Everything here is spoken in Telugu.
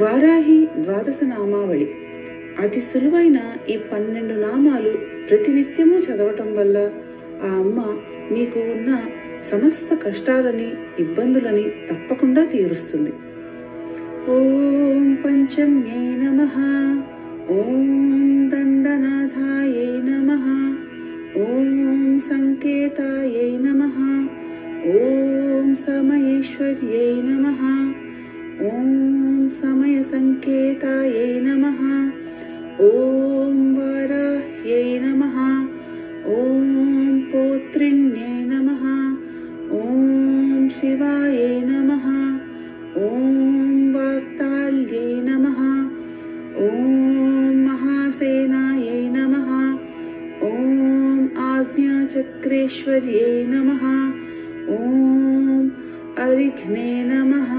వారాహి ద్వాదశ నామావళి. అతి సులువైన ఈ 12 నామాలు ప్రతినిత్యము చదవటం వల్ల ఆ అమ్మ మీకు ఉన్న సమస్త కష్టాలని, ఇబ్బందులని తప్పకుండా తీరుస్తుంది. ఓం పంచమ్యై నమః, ఓం దండనాథాయై నమః, ఓం సంకేతాయై నమః, ఓం సమయేశ్వర్యై నమః, ఓం సమయ సంకేతాయై నమః, ఓం వారాహ్యై నమః, ఓం పోత్రిణ్యై నమః, ఓం శివాయై నమః, ఓం వార్తాళ్యై నమః, ఓం మహాసేనాయై నమః, ఓం ఆజ్ఞాచక్రేశ్వర్యై నమః, ఓం అరిఘ్నే నమః.